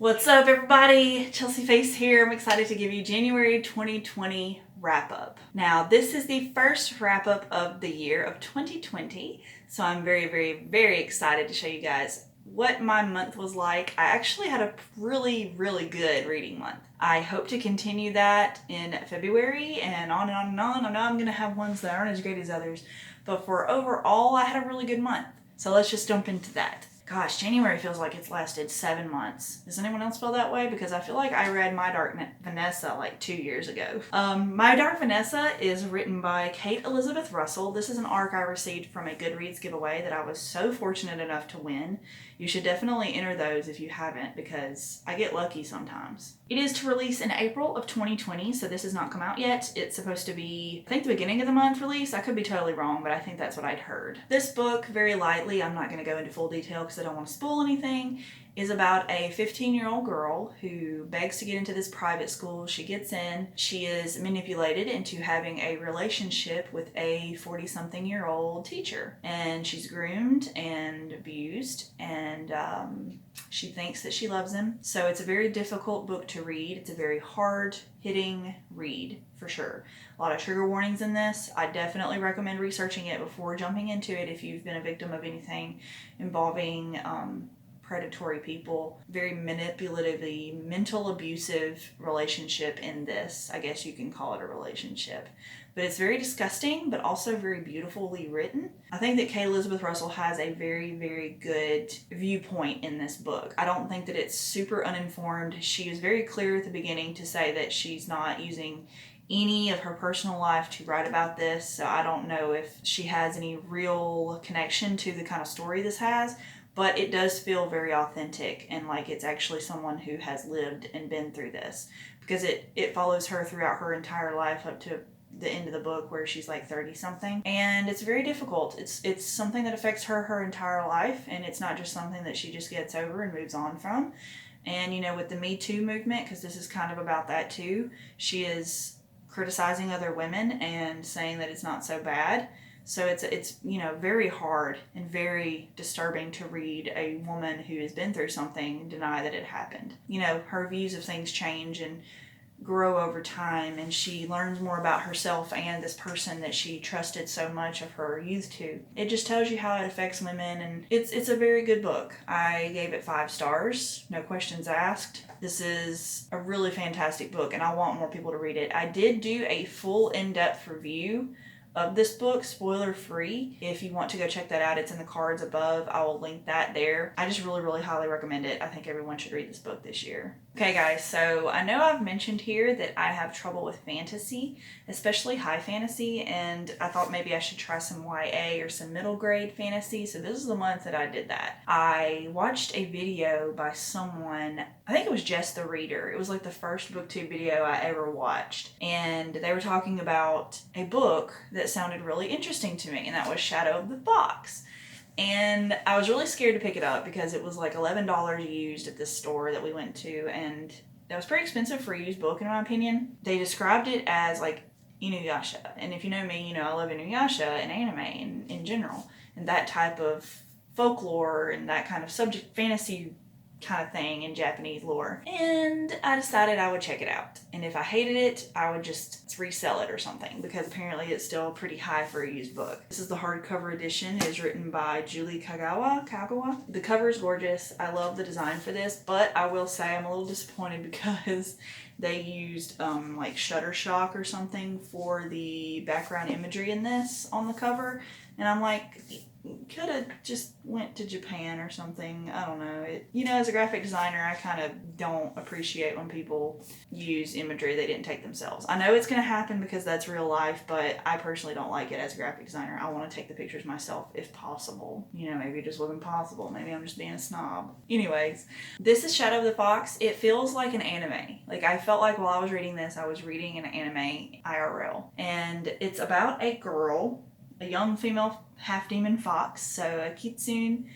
What's up, everybody? Chelsea Face here. I'm excited to give you January 2020 wrap up. Now, this is the first wrap up of the year of 2020, so I'm very excited to show you guys what my month was like. I actually had a really good reading month. I hope to continue that in February and on and on and on. I know I'm going to have ones that aren't as great as others, but for overall, I had a really good month. So let's just jump into that. Gosh, January feels like it's lasted 7 months. Does anyone else feel that way? Because I feel like I read My Dark Vanessa like 2 years ago. My Dark Vanessa is written by Kate Elizabeth Russell. This is an ARC I received from a Goodreads giveaway that I was so fortunate enough to win. You should definitely enter those if you haven't, because I get lucky sometimes. It is to release in April of 2020, so this has not come out yet. It's supposed to be, I think, the beginning of the month release. I could be totally wrong, but I think that's what I'd heard. This book, very lightly, I'm not going to go into full detail because I don't want to spoil anything, is about a 15-year-old girl who begs to get into this private school. She gets in. She is manipulated into having a relationship with a 40-something-year-old teacher. And she's groomed and abused, and she thinks that she loves him. So it's a very difficult book to read. It's a very hard-hitting read, for sure. A lot of trigger warnings in this. I definitely recommend researching it before jumping into it if you've been a victim of anything involving predatory people. Very manipulatively, mental abusive relationship in this. I guess you can call it a relationship. But it's very disgusting, but also very beautifully written. I think that Kate Elizabeth Russell has a very good viewpoint in this book. I don't think that it's super uninformed. She is very clear at the beginning to say that she's not using any of her personal life to write about this, so I don't know if she has any real connection to the kind of story this has. But it does feel very authentic and like it's actually someone who has lived and been through this, because it follows her throughout her entire life up to the end of the book where she's like 30 something, and it's very difficult. It's something that affects her entire life, and it's not just something that she just gets over and moves on from. And with the Me Too movement, because this is kind of about that too, she is criticizing other women and saying that it's not so bad. So it's very hard and very disturbing to read a woman who has been through something deny that it happened. Her views of things change and grow over time, and she learns more about herself and this person that she trusted so much of her youth to. It just tells you how it affects women, and it's a very good book. I gave it 5 stars, no questions asked. This is a really fantastic book, and I want more people to read it. I did do a full in-depth review of this book, spoiler free. If you want to go check that out, it's in the cards above. I will link that there. I just really highly recommend it. I think everyone should read this book this year. Okay guys, so I know I've mentioned here that I have trouble with fantasy, especially high fantasy, and I thought maybe I should try some YA or some middle grade fantasy, so this is the month that I did that. I watched a video by someone, I think it was Jess the Reader. It was like the first booktube video I ever watched, and they were talking about a book that sounded really interesting to me, and that was Shadow of the Fox. And I was really scared to pick it up because it was like $11 used at this store that we went to, and that was pretty expensive for a used book in my opinion. They described it as like Inuyasha, and if you know me, I love Inuyasha and anime in general, and that type of folklore and that kind of subject fantasy kind of thing in Japanese lore. And I decided I would check it out, and if I hated it, I would just resell it or something, because apparently it's still pretty high for a used book. This is the hardcover edition. It is written by Julie Kagawa. The cover is gorgeous. I love the design for this, but I will say I'm a little disappointed because they used like Shutterstock or something for the background imagery in this on the cover, and I'm like, could have just went to Japan or something. I don't know. As a graphic designer, I kind of don't appreciate when people use imagery they didn't take themselves. I know it's going to happen because that's real life, but I personally don't like it as a graphic designer. I want to take the pictures myself if possible. Maybe it just wasn't possible. Maybe I'm just being a snob. Anyways, this is Shadow of the Fox. It feels like an anime. Like, I felt like while I was reading this, I was reading an anime IRL. And it's about a girl, a young female half-demon fox, so a kitsune,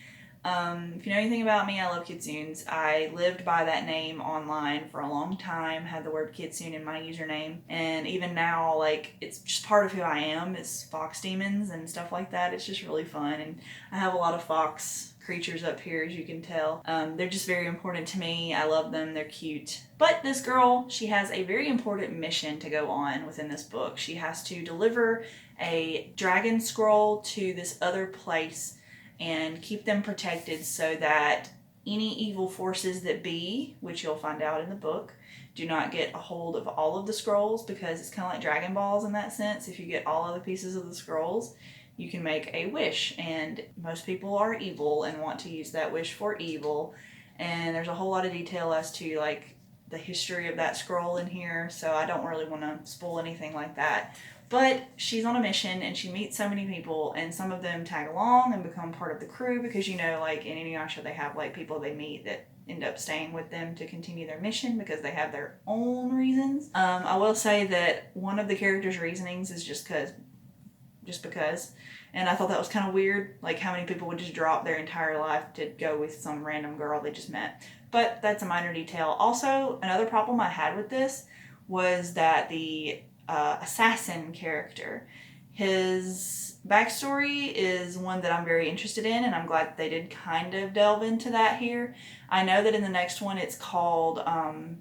If you know anything about me, I love kitsunes. I lived by that name online for a long time, had the word kitsune in my username, and even now, like, it's just part of who I am, is fox demons and stuff like that. It's just really fun, and I have a lot of fox creatures up here, as you can tell. They're just very important to me. I love them. They're cute. But this girl, she has a very important mission to go on within this book. She has to deliver a dragon scroll to this other place and keep them protected so that any evil forces that be, which you'll find out in the book, do not get a hold of all of the scrolls, because it's kind of like Dragon Balls in that sense. If you get all of the pieces of the scrolls, you can make a wish, and most people are evil and want to use that wish for evil. And there's a whole lot of detail as to like the history of that scroll in here, so I don't really want to spoil anything like that. But she's on a mission and she meets so many people, and some of them tag along and become part of the crew, because you know, like in Inuyasha, they have like people they meet that end up staying with them to continue their mission because they have their own reasons. I will say that one of the characters' reasonings is just because. And I thought that was kind of weird, like how many people would just drop their entire life to go with some random girl they just met. But that's a minor detail. Also, another problem I had with this was that the assassin character, his backstory is one that I'm very interested in, and I'm glad that they did kind of delve into that here. I know that in the next one it's called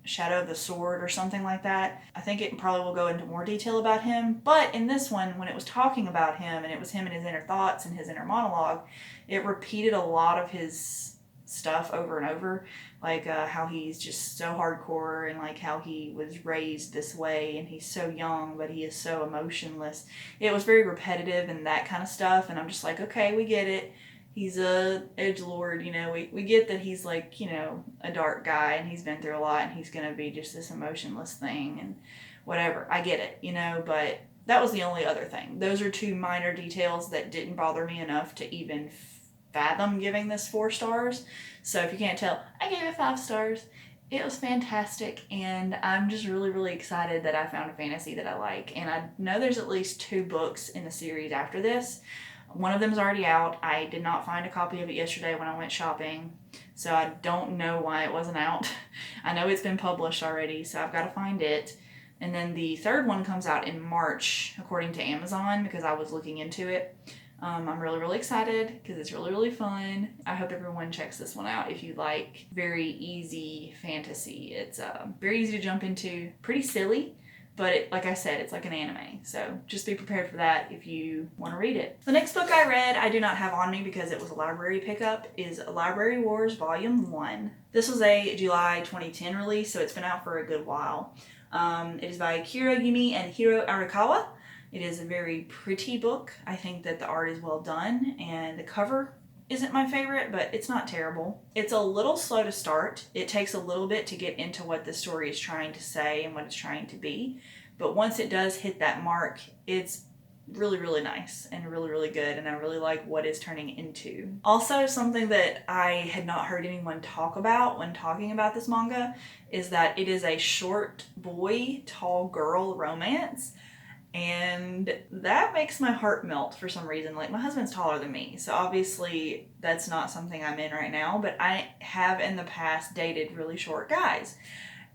Shadow of the Sword or something like that. I think it probably will go into more detail about him, but in this one, when it was talking about him, and it was him and his inner thoughts and his inner monologue, it repeated a lot of his stuff over and over, like how he's just so hardcore, and like how he was raised this way, and he's so young but he is so emotionless. It was very repetitive and that kind of stuff, and I'm just like, okay, we get it. He's a edgelord, you know, we get that he's like, you know, a dark guy and he's been through a lot and he's gonna be just this emotionless thing and whatever. I get it, you know, but that was the only other thing. Those are two minor details that didn't bother me enough to even fathom giving this 4 stars. So if you can't tell, I gave it 5 stars. It was fantastic, and I'm just really, really excited that I found a fantasy that I like. And I know there's at least 2 books in the series after this. One of them is already out. I did not find a copy of it yesterday when I went shopping, so I don't know why it wasn't out. I know it's been published already, so I've got to find it. And then the 3rd one comes out in March, according to Amazon, because I was looking into it. I'm really, really excited because it's really, really fun. I hope everyone checks this one out if you like very easy fantasy. It's very easy to jump into, pretty silly, but like I said, it's like an anime. So just be prepared for that if you want to read it. The next book I read, I do not have on me because it was a library pickup, is Library Wars Volume 1. This was a July 2010 release, so it's been out for a good while. It is by Kiro Yumi and Hiro Arakawa. It is a very pretty book. I think that the art is well done, and the cover isn't my favorite, but it's not terrible. It's a little slow to start. It takes a little bit to get into what the story is trying to say and what it's trying to be. But once it does hit that mark, it's really, really nice and really, really good, and I really like what it's turning into. Also, something that I had not heard anyone talk about when talking about this manga is that it is a short boy, tall girl romance. And that makes my heart melt for some reason. Like, my husband's taller than me, so obviously that's not something I'm in right now, but I have in the past dated really short guys.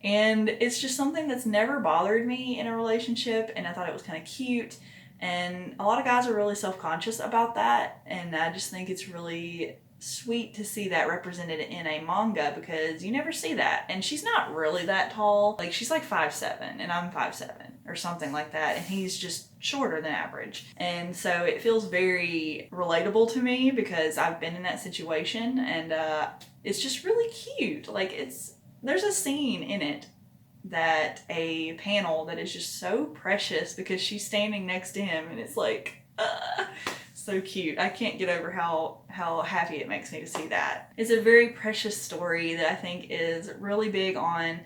And it's just something that's never bothered me in a relationship, and I thought it was kind of cute. And a lot of guys are really self-conscious about that, and I just think it's really sweet to see that represented in a manga, because you never see that. And she's not really that tall. Like, she's like 5'7", and I'm 5'7", or something like that, and he's just shorter than average. And so it feels very relatable to me because I've been in that situation, and it's just really cute. Like, there's a scene in it, that a panel that is just so precious because she's standing next to him, and it's like, so cute. I can't get over how happy it makes me to see that. It's a very precious story that I think is really big on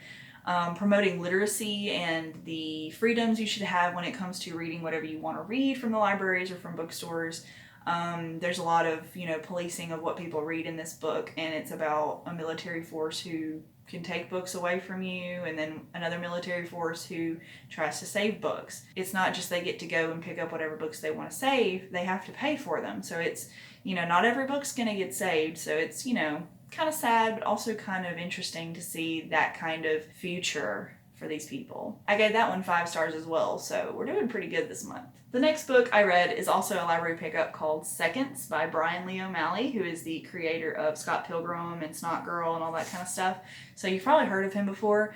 promoting literacy and the freedoms you should have when it comes to reading whatever you want to read from the libraries or from bookstores. There's a lot of, policing of what people read in this book, and it's about a military force who can take books away from you, and then another military force who tries to save books. It's not just they get to go and pick up whatever books they want to save, they have to pay for them. So it's, not every book's going to get saved. So it's, kind of sad, but also kind of interesting to see that kind of future for these people. I gave that one 5 stars as well, so we're doing pretty good this month. The next book I read is also a library pickup called Seconds by Brian Lee O'Malley, who is the creator of Scott Pilgrim and Snot Girl and all that kind of stuff. So you've probably heard of him before.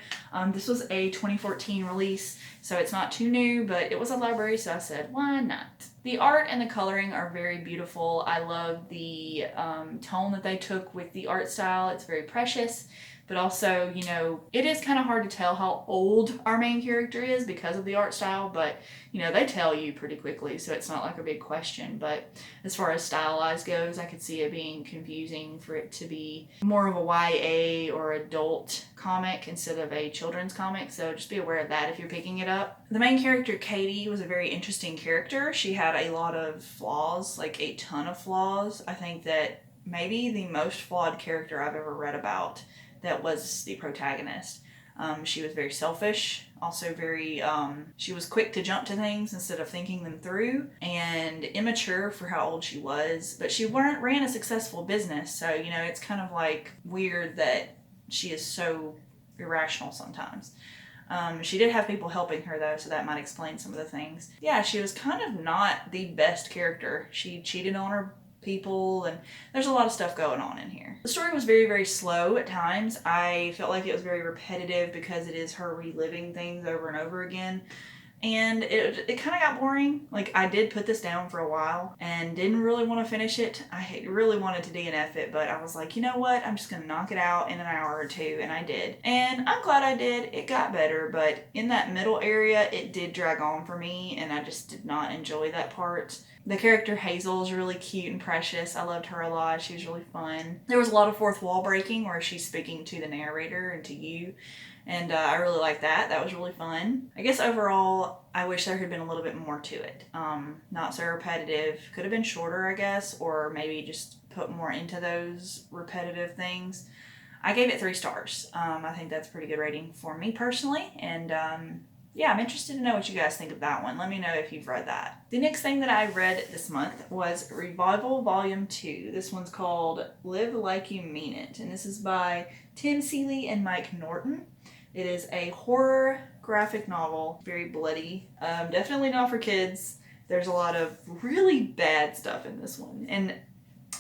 This was a 2014 release, so it's not too new, but it was a library, so I said, why not? The art and the coloring are very beautiful. I love the tone that they took with the art style. It's very precious. But also, it is kind of hard to tell how old our main character is because of the art style, but, they tell you pretty quickly, so it's not like a big question. But as far as stylized goes, I could see it being confusing for it to be more of a YA or adult comic instead of a children's comic, so just be aware of that if you're picking it up. The main character, Katie, was a very interesting character. She had a lot of flaws, like a ton of flaws. I think that maybe the most flawed character I've ever read about that was the protagonist. She was very selfish, also very, she was quick to jump to things instead of thinking them through, and immature for how old she was, but she ran a successful business, so, it's kind of like weird that she is so irrational sometimes. She did have people helping her though, so that might explain some of the things. Yeah, she was kind of not the best character. She cheated on her people, and there's a lot of stuff going on in here. The story was very, very slow at times. I felt like it was very repetitive because it is her reliving things over and over again, and it kind of got boring. Like, I did put this down for a while and didn't really want to finish it. I really wanted to DNF it, but I was like, you know what, I'm just gonna knock it out in an hour or two, and I did, and I'm glad I did. It got better, but in that middle area it did drag on for me, and I just did not enjoy that part. The character Hazel is really cute and precious. I loved her a lot. She was really fun. There was a lot of fourth wall breaking where she's speaking to the narrator and to you, and I really liked that. That was really fun. I guess overall, I wish there had been a little bit more to it. Not so repetitive. Could have been shorter, I guess, or maybe just put more into those repetitive things. I gave it 3 stars. I think that's a pretty good rating for me personally, and yeah, I'm interested to know what you guys think of that one. Let me know if you've read that. The next thing that I read this month was Revival Volume 2. This one's called Live Like You Mean It, and this is by Tim Seeley and Mike Norton. It is a horror graphic novel, very bloody. Definitely not for kids. There's a lot of really bad stuff in this one, and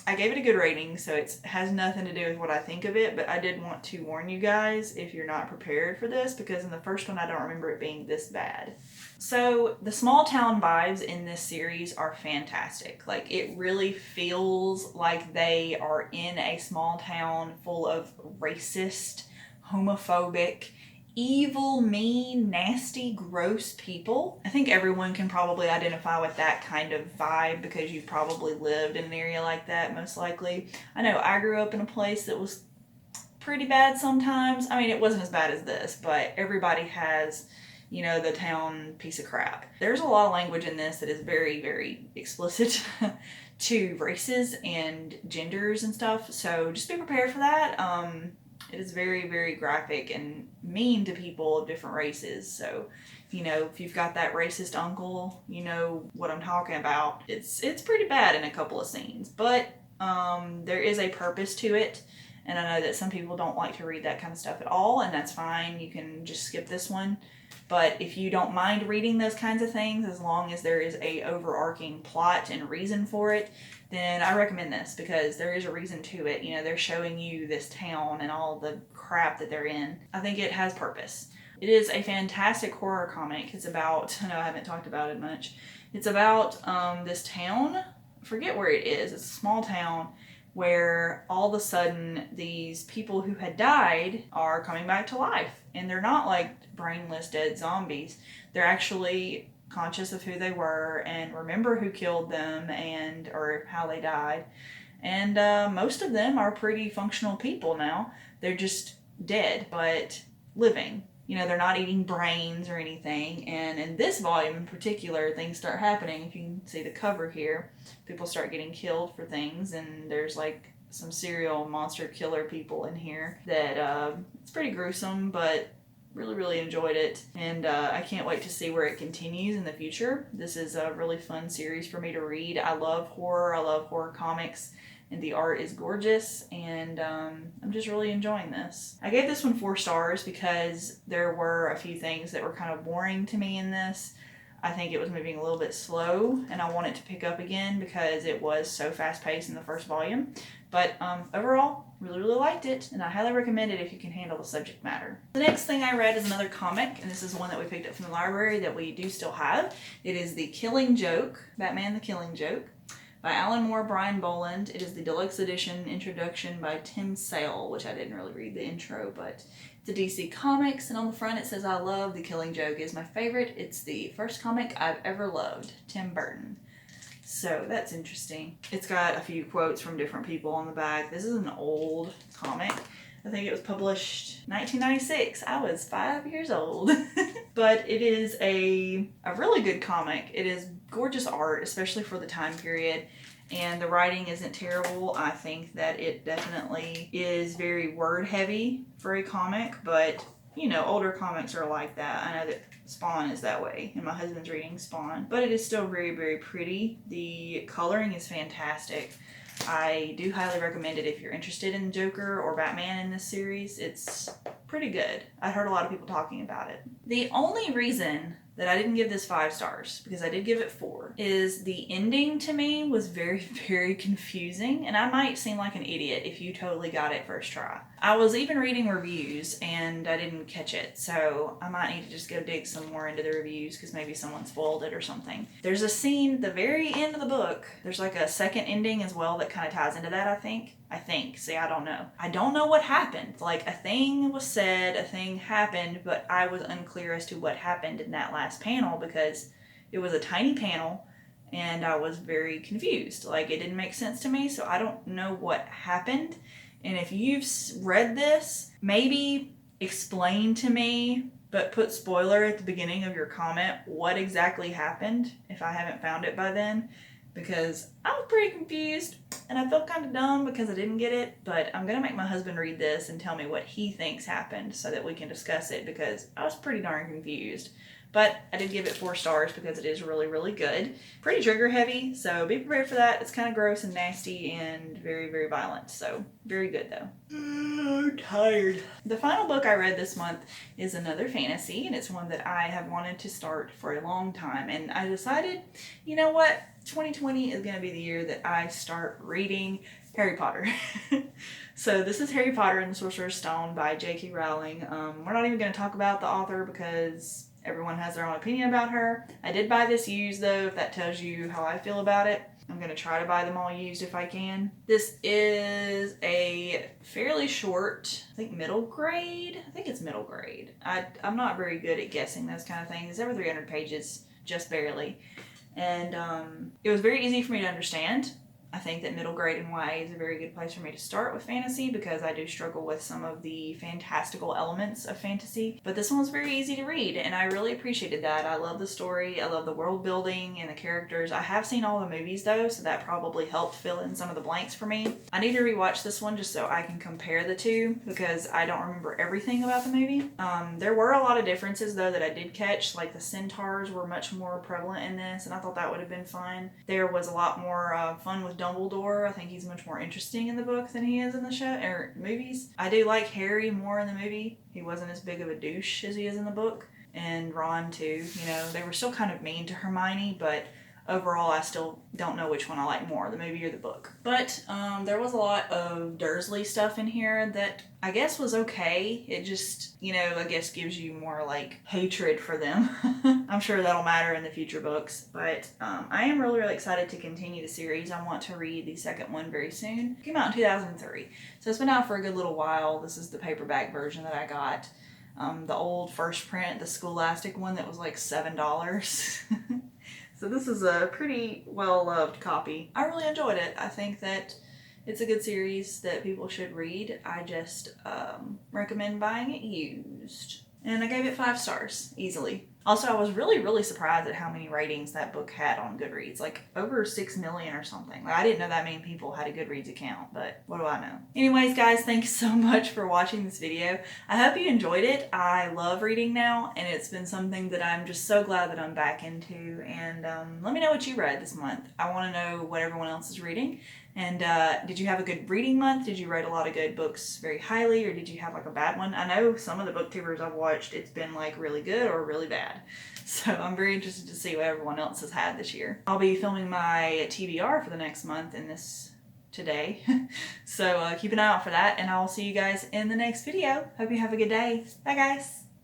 I gave it a good rating, so it has nothing to do with what I think of it, but I did want to warn you guys if you're not prepared for this, because in the first one I don't remember it being this bad. So the small town vibes in this series are fantastic. Like, it really feels like they are in a small town full of racist, homophobic, evil, mean, nasty, gross people. I think everyone can probably identify with that kind of vibe because you've probably lived in an area like that, most likely. I know I grew up in a place that was pretty bad sometimes. I mean, it wasn't as bad as this, but everybody has, the town piece of crap. There's a lot of language in this that is very, very explicit to races and genders and stuff, so just be prepared for that. It is very, very graphic and mean to people of different races. So, if you've got that racist uncle, you know what I'm talking about. It's pretty bad in a couple of scenes, but there is a purpose to it. And I know that some people don't like to read that kind of stuff at all, and that's fine. You can just skip this one. But if you don't mind reading those kinds of things, as long as there is a overarching plot and reason for it, then I recommend this, because there is a reason to it. They're showing you this town and all the crap that they're in. I think it has purpose. It is a fantastic horror comic. It's about, I know I haven't talked about it much. It's about this town. I forget where it is. It's a small town where all of a sudden these people who had died are coming back to life. And they're not like brainless dead zombies. They're actually conscious of who they were and remember who killed them or how they died. And most of them are pretty functional people now. They're just dead, but living. They're not eating brains or anything. And in this volume in particular, things start happening. If you can see the cover here, people start getting killed for things, and there's like some serial monster killer people in here that it's pretty gruesome, but really enjoyed it, and I can't wait to see where it continues in the future. This is a really fun series for me to read. I love horror comics, and the art is gorgeous, and I'm just really enjoying this. I gave this one 4 stars because there were a few things that were kind of boring to me in this. I think it was moving a little bit slow, and I want it to pick up again because it was so fast-paced in the first volume. But overall, really liked it, and I highly recommend it if you can handle the subject matter. The next thing I read is another comic, and this is one that we picked up from the library that we do still have. It is The Killing Joke, Batman the Killing Joke, by Alan Moore, Brian Boland. It is the deluxe edition introduction by Tim Sale, which I didn't really read the intro, but it's a DC Comics, and on the front it says, "I love The Killing Joke is my favorite. It's the first comic I've ever loved. Tim Burton." So that's interesting. It's got a few quotes from different people on the back. This is an old comic. I think it was published 1996. I was 5 years old. But it is a really good comic. It is gorgeous art, especially for the time period. And the writing isn't terrible. I think that it definitely is very word heavy for a comic, but you know, older comics are like that. I know that Spawn is that way, and my husband's reading Spawn, but it is still very pretty. The coloring is fantastic. I do highly recommend it if you're interested in Joker or Batman in this series. It's pretty good. I heard a lot of people talking about it. The only reason that I didn't give this 5 stars, because I did give it 4, is the ending to me was very confusing, and I might seem like an idiot if you totally got it first try. I was even reading reviews and I didn't catch it, so I might need to just go dig some more into the reviews because maybe someone spoiled it or something. There's a scene at the very end of the book. There's like a second ending as well that kind of ties into that, I think. See, I don't know. I don't know what happened. Like, a thing was said, a thing happened, but I was unclear as to what happened in that last panel because it was a tiny panel and I was very confused. Like, it didn't make sense to me, so I don't know what happened. And if you've read this, maybe explain to me, but put spoiler at the beginning of your comment what exactly happened if I haven't found it by then, because I was pretty confused and I felt kind of dumb because I didn't get it. But I'm gonna make my husband read this and tell me what he thinks happened so that we can discuss it, because I was pretty darn confused. But I did give it 4 stars because it is really good. Pretty trigger heavy, so be prepared for that. It's kind of gross and nasty and very violent, so very good though. I'm tired. The final book I read this month is another fantasy, and it's one that I have wanted to start for a long time, and I decided, you know what, 2020 is going to be the year that I start reading Harry Potter. So this is Harry Potter and the Sorcerer's Stone by J.K. Rowling. We're not even going to talk about the author because everyone has their own opinion about her. I did buy this used though, if that tells you how I feel about it. I'm going to try to buy them all used if I can. This is a fairly short, I think middle grade. I think it's middle grade. I'm not very good at guessing those kind of things. It's over 300 pages, just barely. And it was very easy for me to understand. I think that middle grade and YA is a very good place for me to start with fantasy because I do struggle with some of the fantastical elements of fantasy. But this one was very easy to read and I really appreciated that. I love the story, I love the world building and the characters. I have seen all the movies though, so that probably helped fill in some of the blanks for me. I need to rewatch this one just so I can compare the two because I don't remember everything about the movie. There were a lot of differences though that I did catch, like the centaurs were much more prevalent in this and I thought that would have been fun. There was a lot more fun with Dumbledore. I think he's much more interesting in the book than he is in the show or movies. I do like Harry more in the movie. He wasn't as big of a douche as he is in the book. And Ron too. You know, they were still kind of mean to Hermione, but overall I still don't know which one I like more, the movie or the book. But there was a lot of Dursley stuff in here that I guess was okay. It just, you know, I guess gives you more like hatred for them. I'm sure that'll matter in the future books. But I am really excited to continue the series. I want to read the second one very soon. It came out in 2003. So it's been out for a good little while. This is the paperback version that I got. The old first print, the Scholastic one that was like $7. So this is a pretty well-loved copy. I really enjoyed it. I think that it's a good series that people should read. I just recommend buying it used. And I gave it 5 stars, easily. Also, I was really surprised at how many ratings that book had on Goodreads, like over 6 million or something. Like, I didn't know that many people had a Goodreads account, but what do I know? Anyways, guys, thanks so much for watching this video. I hope you enjoyed it. I love reading now, and it's been something that I'm just so glad that I'm back into. And let me know what you read this month. I want to know what everyone else is reading. And did you have a good reading month? Did you rate a lot of good books very highly, or did you have like a bad one? I know some of the booktubers I've watched, it's been like really good or really bad. So I'm very interested to see what everyone else has had this year. I'll be filming my TBR for the next month in this today. So keep an eye out for that, and I'll see you guys in the next video. Hope you have a good day. Bye, guys.